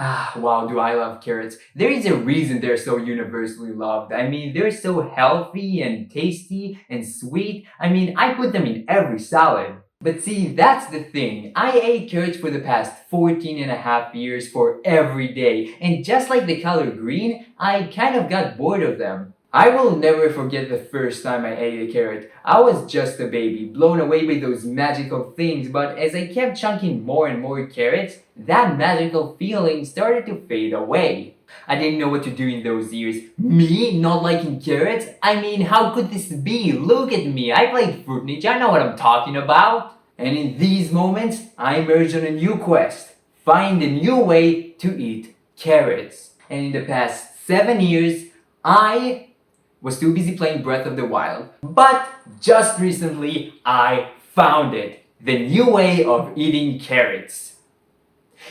Ah, wow, do I love carrots. There is a reason they're so universally loved. I mean, they're so healthy and tasty and sweet. I mean, I put them in every salad. But see, that's the thing. I ate carrots for the past 14 and a half years for every day. And just like the color green, I kind of got bored of them. I will never forget the first time I ate a carrot. I was just a baby, blown away by those magical things, but as I kept chunking more and more carrots, that magical feeling started to fade away. I didn't know what to do in those years. Me not liking carrots? I mean, how could this be? Look at me, I played Fruit Ninja, I know what I'm talking about. And in these moments, I emerged on a new quest. Find a new way to eat carrots. And in the past 7 years, I was too busy playing Breath of the Wild. But just recently, I found it. The new way of eating carrots.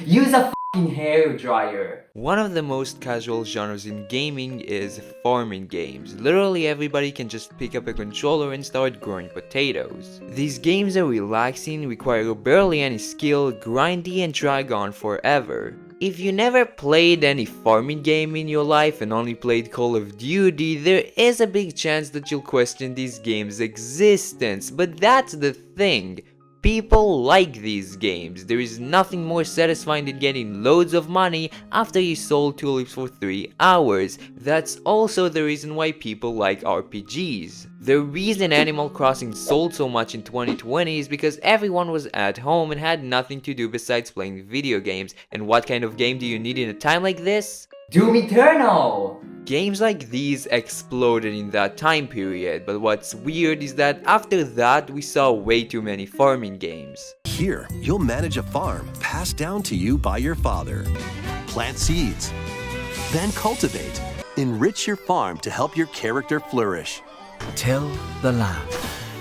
Use a fucking hair dryer. One of the most casual genres in gaming is farming games. Literally everybody can just pick up a controller and start growing potatoes. These games are relaxing, require barely any skill, grindy and drag on forever. If you never played any farming game in your life and only played Call of Duty, there is a big chance that you'll question these games' existence. But that's the thing. People like these games. There is nothing more satisfying than getting loads of money after you sold tulips for 3 hours. That's also the reason why people like RPGs. The reason Animal Crossing sold so much in 2020 is because everyone was at home and had nothing to do besides playing video games. And what kind of game do you need in a time like this? Doom Eternal! Games like these exploded in that time period, but what's weird is that after that we saw way too many farming games. Here, you'll manage a farm passed down to you by your father. Plant seeds, then cultivate. Enrich your farm to help your character flourish. Till the land,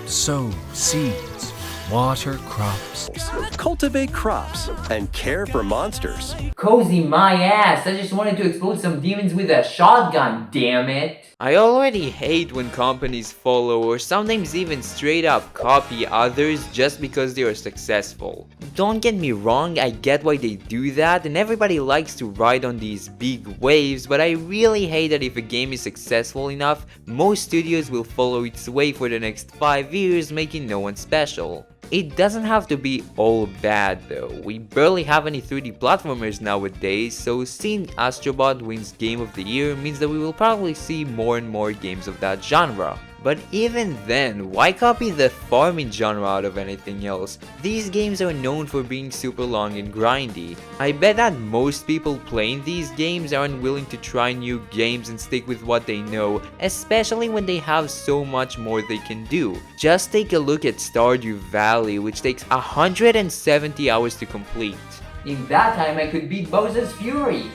sow seeds, water crops. Cultivate crops and care for monsters. Cozy my ass, I just wanted to explode some demons with a shotgun, damn it. I already hate when companies follow or sometimes even straight up copy others just because they are successful. Don't get me wrong, I get why they do that and everybody likes to ride on these big waves, but I really hate that if a game is successful enough, most studios will follow its way for the next 5 years, making no one special. It doesn't have to be all bad though. We barely have any 3D platformers nowadays, so seeing Astrobot wins Game of the Year means that we will probably see more and more games of that genre. But even then, why copy the farming genre out of anything else? These games are known for being super long and grindy. I bet that most people playing these games aren't willing to try new games and stick with what they know, especially when they have so much more they can do. Just take a look at Stardew Valley, which takes 170 hours to complete. In that time, I could beat Bowser's Fury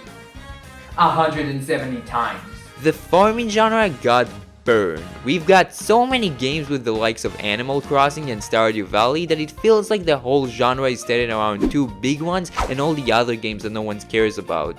170 times. The farming genre got burned. We've got so many games with the likes of Animal Crossing and Stardew Valley that it feels like the whole genre is centered around 2 big ones and all the other games that no one cares about.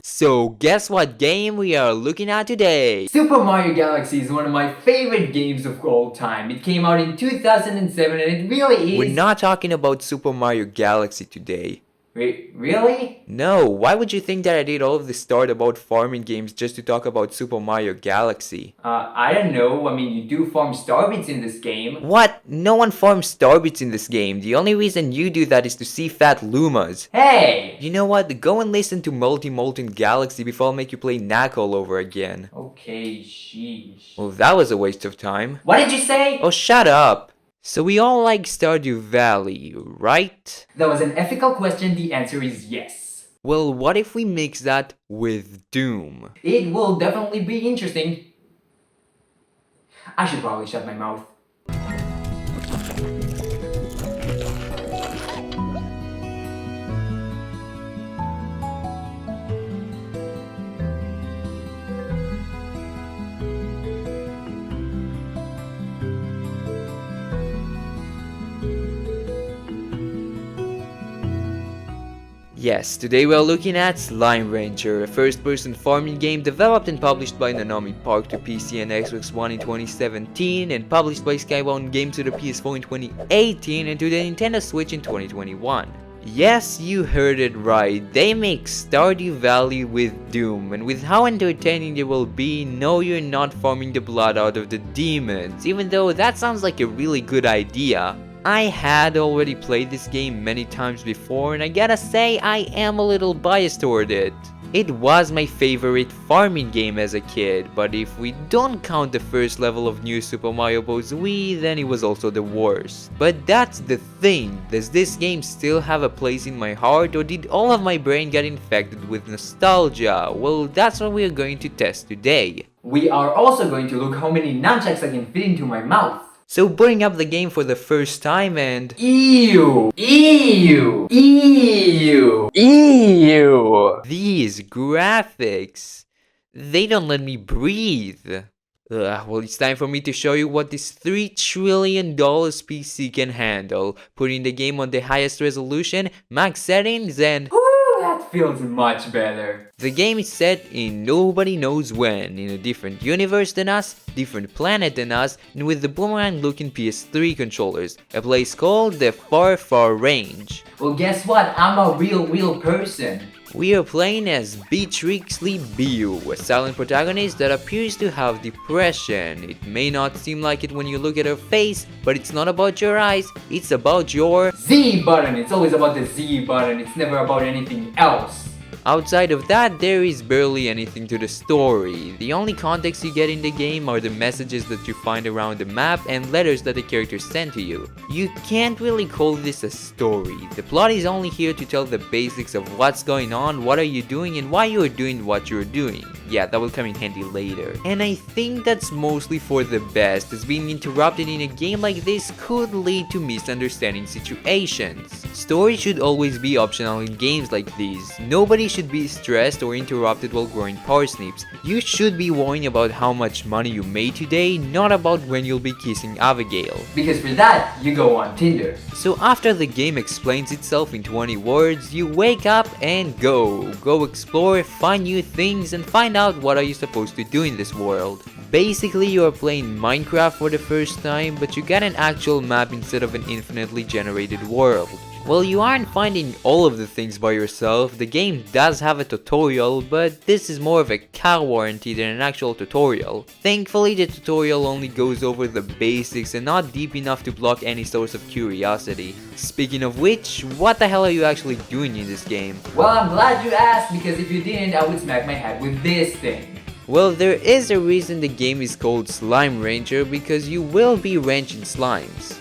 So guess what game we are looking at today? Super Mario Galaxy is one of my favorite games of all time. It came out in 2007 and it really is... We're not talking about Super Mario Galaxy today. Wait, really? No, why would you think that I did all of this start about farming games just to talk about Super Mario Galaxy? I don't know. I mean, you do farm Starbits in this game. What? No one farms Starbits in this game. The only reason you do that is to see fat Lumas. Hey! You know what? Go and listen to Multi Molten Galaxy before I'll make you play Knack all over again. Okay, sheesh. Well, that was a waste of time. What did you say? Oh, shut up! So we all like Stardew Valley, right? That was an ethical question. The answer is yes. Well, what if we mix that with Doom? It will definitely be interesting. I should probably shut my mouth. Yes, today we are looking at Slime Rancher, a first-person farming game developed and published by Nanami Park to PC and Xbox One in 2017 and published by Skybound Games to the PS4 in 2018 and to the Nintendo Switch in 2021. Yes, you heard it right. They make Stardew Valley with Doom, and with how entertaining they will be, no, you're not farming the blood out of the demons, even though that sounds like a really good idea. I had already played this game many times before, and I gotta say I am a little biased toward it. It was my favorite farming game as a kid, but if we don't count the first level of New Super Mario Bros. Wii, then it was also the worst. But that's the thing, does this game still have a place in my heart, or did all of my brain get infected with nostalgia? Well, that's what we are going to test today. We are also going to look how many nunchucks I can fit into my mouth. So booting up the game for the first time and... Ew! Ew! Ew! Ew! These graphics, they don't let me breathe. Well, it's time for me to show you what this $3 trillion PC can handle. Putting the game on the highest resolution, max settings, and... That feels much better. The game is set in nobody knows when, in a different universe than us, different planet than us, and with the boomerang looking PS3 controllers, a place called the Far Far Range. Well, guess what? I'm a real person. We are playing as Beatrixly Bayou, a silent protagonist that appears to have depression. It may not seem like it when you look at her face, but it's not about your eyes, it's about your Z button. It's always about the Z button. It's never about anything else. Outside of that, there is barely anything to the story. The only context you get in the game are the messages that you find around the map and letters that the characters send to you. You can't really call this a story. The plot is only here to tell the basics of what's going on, what are you doing, and why you're doing what you're doing. Yeah, that will come in handy later. And I think that's mostly for the best, as being interrupted in a game like this could lead to misunderstanding situations. Story should always be optional in games like these. Nobody should be stressed or interrupted while growing parsnips. You should be worrying about how much money you made today, not about when you'll be kissing Abigail. Because for that, you go on Tinder. So after the game explains itself in 20 words, you wake up and go. Go explore, find new things, and find out what are you supposed to do in this world. Basically, you are playing Minecraft for the first time, but you get an actual map instead of an infinitely generated world. Well, you aren't finding all of the things by yourself. The game does have a tutorial, but this is more of a cow warranty than an actual tutorial. Thankfully, the tutorial only goes over the basics and not deep enough to block any source of curiosity. Speaking of which, what the hell are you actually doing in this game? Well, I'm glad you asked, because if you didn't, I would smack my head with this thing. Well, there is a reason the game is called Slime Ranger, because you will be wrenching slimes.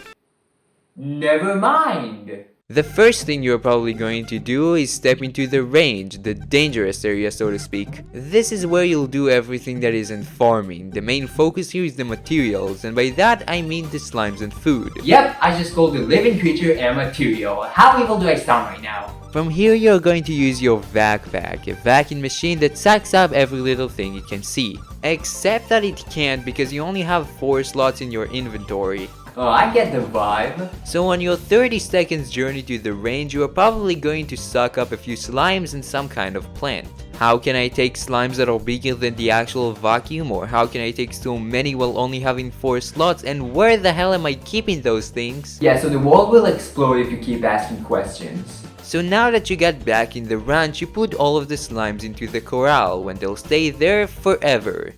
Never mind. The first thing you're probably going to do is step into the range, the dangerous area so to speak. This is where you'll do everything that isn't farming. The main focus here is the materials, and by that I mean the slimes and food. Yep, I just called the living creature a material. How evil do I sound right now? From here you're going to use your vac, a vacuum machine that sucks up every little thing it can see. Except that it can't, because you only have 4 slots in your inventory. Oh, I get the vibe. So on your 30 seconds journey to the range, you are probably going to suck up a few slimes and some kind of plant. How can I take slimes that are bigger than the actual vacuum, or how can I take so many while only having 4 slots, and where the hell am I keeping those things? Yeah, so the world will explode if you keep asking questions. So now that you got back in the ranch, you put all of the slimes into the corral, when they'll stay there forever,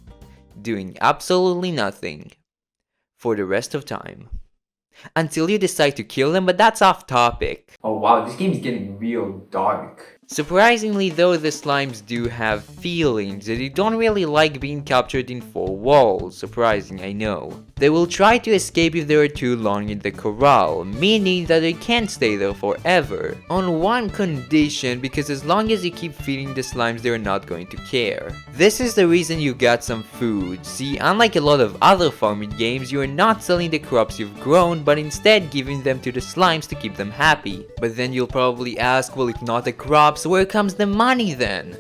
doing absolutely nothing. For the rest of time. Until you decide to kill them, but that's off topic. Oh wow, this game is getting real dark. Surprisingly though, the slimes do have feelings, and they don't really like being captured in 4 walls. Surprising, I know. They will try to escape if they are too long in the corral, meaning that they can't stay there forever. On one condition, because as long as you keep feeding the slimes, they're not going to care. This is the reason you got some food. See, unlike a lot of other farming games, you are not selling the crops you've grown, but instead giving them to the slimes to keep them happy. But then you'll probably ask, well, if not the crops, where comes the money then?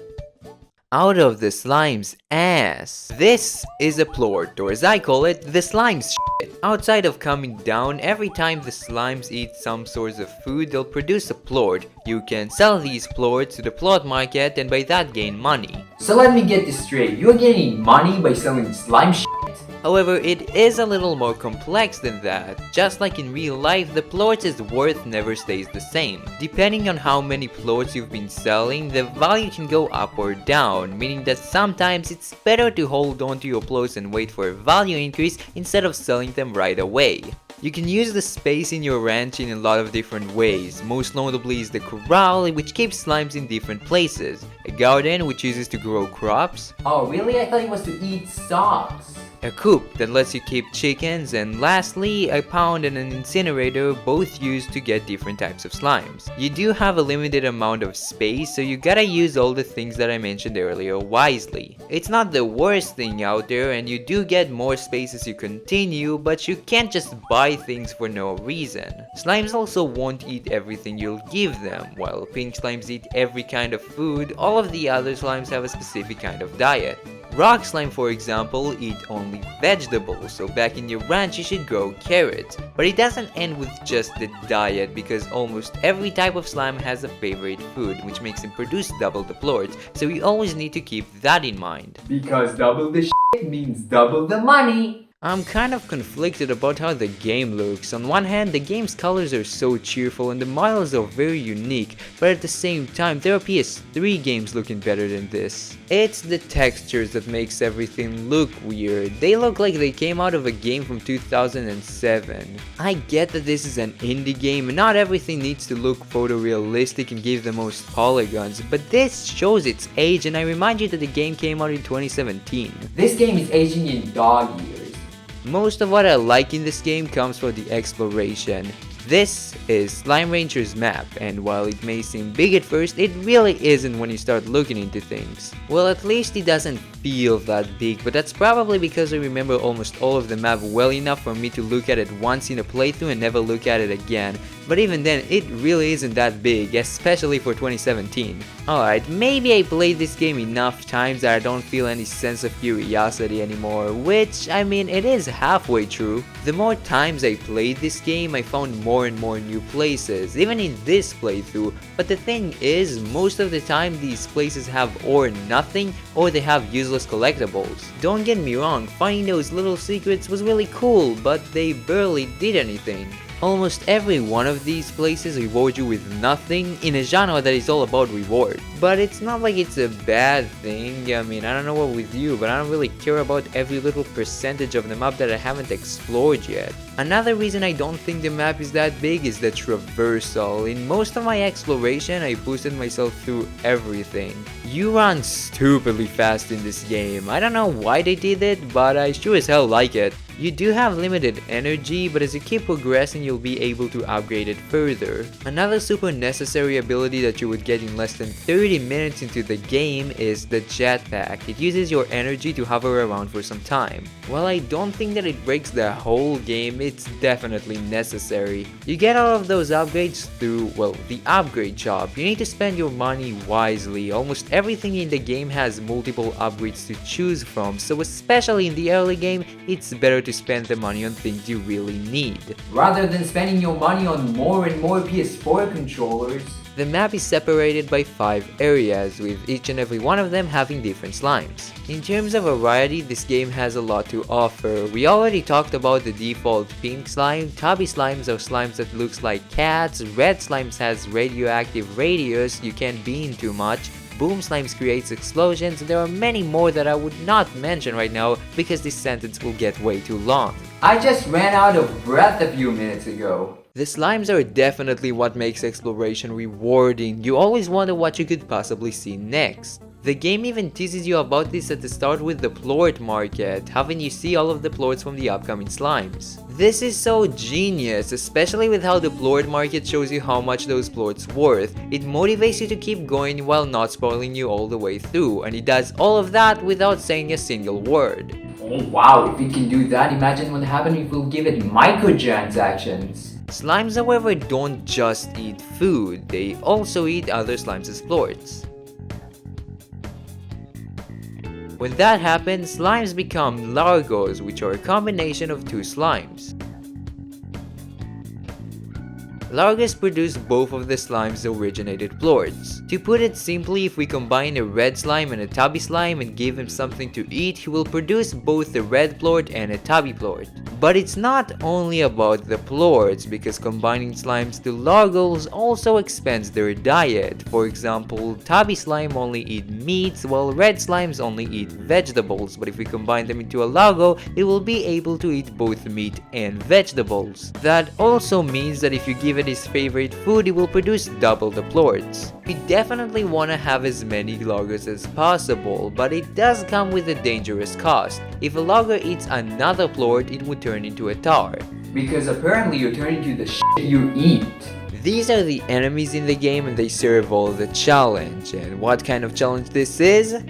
Out of the slime's ass. This is a plort, or as I call it, the slime's shit. Outside of coming down, every time the slimes eat some source of food, they'll produce a plort. You can sell these plorts to the plot market and by that gain money. So let me get this straight, you're getting money by selling slime shit? However, it is a little more complex than that. Just like in real life, the plorts' worth never stays the same. Depending on how many plorts you've been selling, the value can go up or down, meaning that sometimes it's better to hold on to your plorts and wait for a value increase instead of selling them right away. You can use the space in your ranch in a lot of different ways. Most notably is the corral, which keeps slimes in different places, a garden which uses to grow crops, Oh, really? I thought it was to eat socks. a coop that lets you keep chickens, and lastly, a pound and an incinerator, both used to get different types of slimes. You do have a limited amount of space, so you gotta use all the things that I mentioned earlier wisely. It's not the worst thing out there, and you do get more space as you continue, but you can't just buy things for no reason. Slimes also won't eat everything you'll give them. While pink slimes eat every kind of food, all of the other slimes have a specific kind of diet. Rock slime, for example, eat only vegetables, so back in your ranch you should grow carrots. But it doesn't end with just the diet, because almost every type of slime has a favorite food, which makes him produce double the plorts, so you always need to keep that in mind. Because double the shit means double the money. I'm kind of conflicted about how the game looks. On one hand, the game's colors are so cheerful and the models are very unique, but at the same time, there are PS3 games looking better than this. It's the textures that makes everything look weird. They look like they came out of a game from 2007. I get that this is an indie game and not everything needs to look photorealistic and give the most polygons, but this shows its age, and I remind you that the game came out in 2017. This game is aging in dog years. Most of what I like in this game comes from the exploration. This is Slime Rancher's map, and while it may seem big at first, it really isn't when you start looking into things. Well, at least it doesn't feel that big, but that's probably because I remember almost all of the map well enough for me to look at it once in a playthrough and never look at it again. But even then, it really isn't that big, especially for 2017. Alright, maybe I played this game enough times that I don't feel any sense of curiosity anymore, which, I mean, it is halfway true. The more times I played this game, I found more and more new places, even in this playthrough. But the thing is, most of the time these places have or nothing, or they have useless collectibles. Don't get me wrong, finding those little secrets was really cool, but they barely did anything. Almost every one of these places reward you with nothing in a genre that is all about reward. But it's not like it's a bad thing. I mean, I don't know what with you, but I don't really care about every little percentage of the map that I haven't explored yet. Another reason I don't think the map is that big is the traversal. In most of my exploration, I boosted myself through everything. You run stupidly fast in this game. I don't know why they did it, but I sure as hell like it. You do have limited energy, but as you keep progressing, you'll be able to upgrade it further. Another super necessary ability that you would get in less than 30 minutes into the game is the jetpack. It uses your energy to hover around for some time. While I don't think that it breaks the whole game, it's definitely necessary. You get all of those upgrades through, well, the upgrade shop. You need to spend your money wisely. Almost everything in the game has multiple upgrades to choose from, so especially in the early game, it's better to spend the money on things you really need, rather than spending your money on more and more PS4 controllers. The map is separated by 5 areas, with each and every one of them having different slimes. In terms of variety, this game has a lot to offer. We already talked about the default pink slime. Tubby slimes are slimes that looks like cats. Red slimes has radioactive radius, you can't be in too much. Boom slimes creates explosions, and there are many more that I would not mention right now because this sentence will get way too long. I just ran out of breath a few minutes ago. The slimes are definitely what makes exploration rewarding. You always wonder what you could possibly see next. The game even teases you about this at the start with the plort market, having you see all of the plorts from the upcoming slimes. This is so genius, especially with how the plort market shows you how much those plorts worth. It motivates you to keep going while not spoiling you all the way through, and it does all of that without saying a single word. Oh wow, if it can do that, imagine what happens if we'll give it microtransactions. Slimes, however, don't just eat food, they also eat other slimes as plorts. When that happens, slimes become largos, which are a combination of 2 slimes. Largas produce both of the slime's originated plorts. To put it simply, if we combine a red slime and a tubby slime and give him something to eat, he will produce both a red plort and a tubby plort. But it's not only about the plorts, because combining slimes to Largals also expands their diet. For example, tubby slime only eat meats while red slimes only eat vegetables, but if we combine them into a Largo, it will be able to eat both meat and vegetables. That also means that if you give it his favorite food, it will produce double the plorts. You definitely want to have as many Largos as possible, but it does come with a dangerous cost. If a Largo eats another plort, it would turn into a tar. Because apparently you turn into the shit you eat. These are the enemies in the game and they serve all the challenge. And what kind of challenge this is?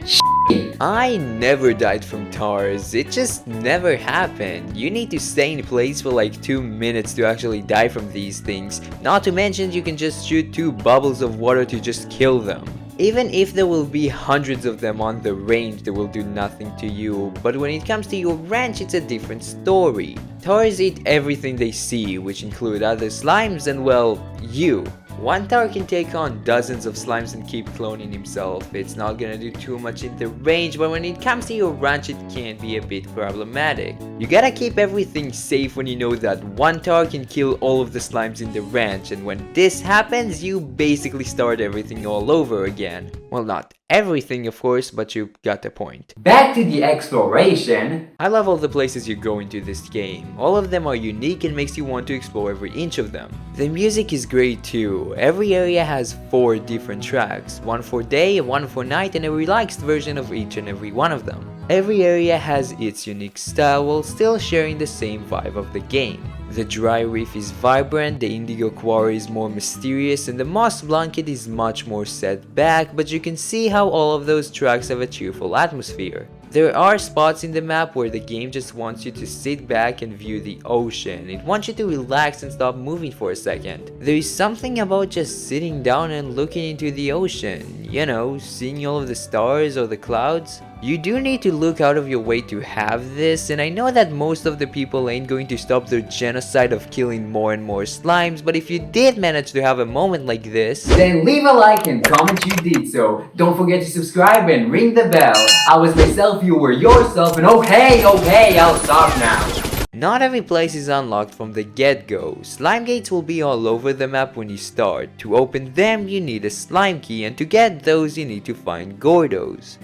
I never died from tars, it just never happened. You need to stay in place for like 2 minutes to actually die from these things. Not to mention you can just shoot 2 bubbles of water to just kill them. Even if there will be hundreds of them on the range, they will do nothing to you. But when it comes to your ranch, it's a different story. Tars eat everything they see, which include other slimes and, well, you. One tar can take on dozens of slimes and keep cloning himself. It's not gonna do too much in the range, but when it comes to your ranch, it can be a bit problematic. You gotta keep everything safe when you know that one tar can kill all of the slimes in the ranch, and when this happens, you basically start everything all over again. Well, not everything of course, but you got the point. Back to the exploration. I love all the places you go into this game. All of them are unique and makes you want to explore every inch of them. The music is great too. Every area has 4 different tracks, one for day, one for night, and a relaxed version of each and every one of them. Every area has its unique style while still sharing the same vibe of the game. The dry reef is vibrant, the Indigo Quarry is more mysterious, and the moss blanket is much more set back, but you can see how all of those tracks have a cheerful atmosphere. There are spots in the map where the game just wants you to sit back and view the ocean. It wants you to relax and stop moving for a second. There is something about just sitting down and looking into the ocean, you know, seeing all of the stars or the clouds. You do need to look out of your way to have this, and I know that most of the people ain't going to stop their genocide of killing more and more slimes, but if you did manage to have a moment like this, then leave a like and comment you did so. Don't forget to subscribe and ring the bell. I was myself, you were yourself, and okay, I'll stop now. Not every place is unlocked from the get-go. Slime gates will be all over the map when you start. To open them, you need a slime key, and to get those, you need to find Gordos.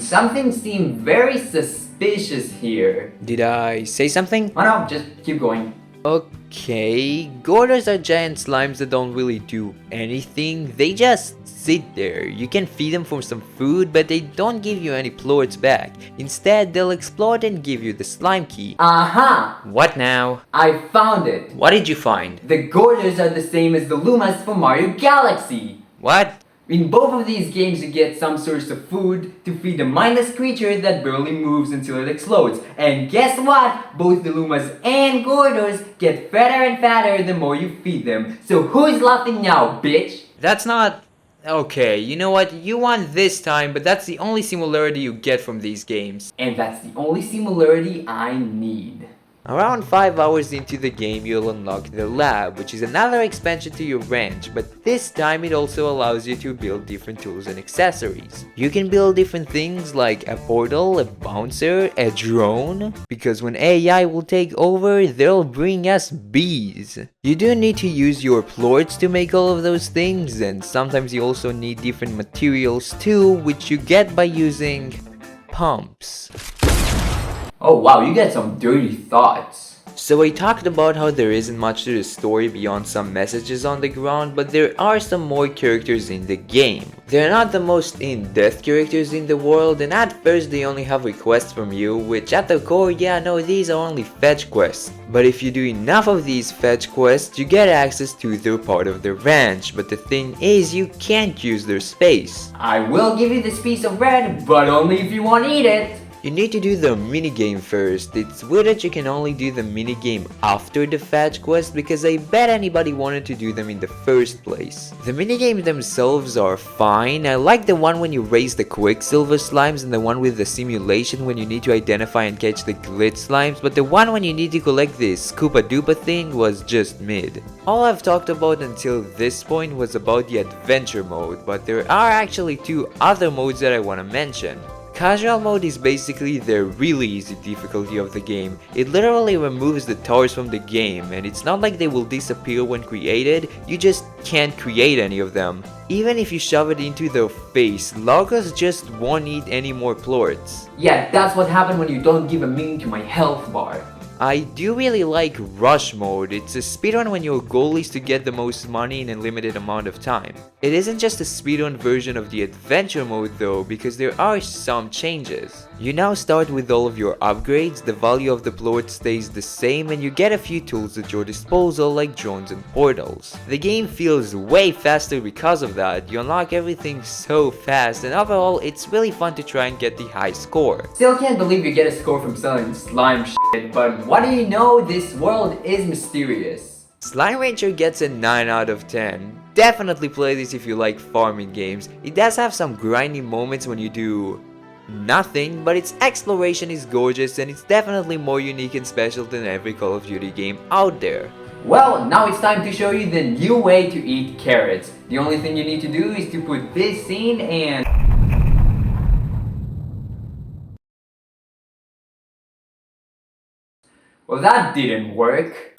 Something seemed very suspicious here. Did I say something? Oh no, just keep going. Okay, Gordos are giant slimes that don't really do anything. They just sit there. You can feed them for some food, but they don't give you any plorts back. Instead, they'll explode and give you the slime key. Aha! What now? I found it. What did you find? The Gordos are the same as the Lumas from Mario Galaxy. What? In both of these games, you get some source of food to feed a mindless creature that barely moves until it explodes. And guess what? Both the Lumas and Gordos get fatter and fatter the more you feed them. So who's laughing now, bitch? That's not... Okay, you know what? You won this time, but that's the only similarity you get from these games. And that's the only similarity I need. Around 5 hours into the game, you'll unlock the lab, which is another expansion to your ranch, but this time it also allows you to build different tools and accessories. You can build different things like a portal, a bouncer, a drone, because when AI will take over, they'll bring us bees. You do need to use your plorts to make all of those things, and sometimes you also need different materials too, which you get by using pumps. Oh wow, you get some dirty thoughts. So I talked about how there isn't much to the story beyond some messages on the ground, but there are some more characters in the game. They're not the most in-depth characters in the world, and at first they only have requests from you, which at the core, yeah, no, these are only fetch quests. But if you do enough of these fetch quests, you get access to their part of the ranch, but the thing is, you can't use their space. I will give you this piece of bread, but only if you want to eat it. You need to do the minigame first. It's weird that you can only do the minigame after the fetch quest because I bet anybody wanted to do them in the first place. The minigames themselves are fine. I like the one when you raise the Quicksilver slimes and the one with the simulation when you need to identify and catch the glitch slimes, but the one when you need to collect this Koopa Doopa thing was just mid. All I've talked about until this point was about the adventure mode, but there are actually two other modes that I want to mention. Casual mode is basically the really easy difficulty of the game. It literally removes the towers from the game, and it's not like they will disappear when created, you just can't create any of them. Even if you shove it into their face, loggers just won't need any more plorts. Yeah, that's what happened when you don't give a meaning to my health bar. I do really like Rush mode. It's a speedrun when your goal is to get the most money in a limited amount of time. It isn't just a speedrun version of the adventure mode though, because there are some changes. You now start with all of your upgrades, the value of the plort stays the same, and you get a few tools at your disposal like drones and portals. The game feels way faster because of that. You unlock everything so fast, and overall it's really fun to try and get the high score. Still can't believe you get a score from selling slime shit, but what do you know, this world is mysterious. Slime Rancher gets a 9 out of 10. Definitely play this if you like farming games. It does have some grindy moments when you do nothing, but its exploration is gorgeous and it's definitely more unique and special than every Call of Duty game out there. Well, now it's time to show you the new way to eat carrots. The only thing you need to do is to put this in and... Well, that didn't work.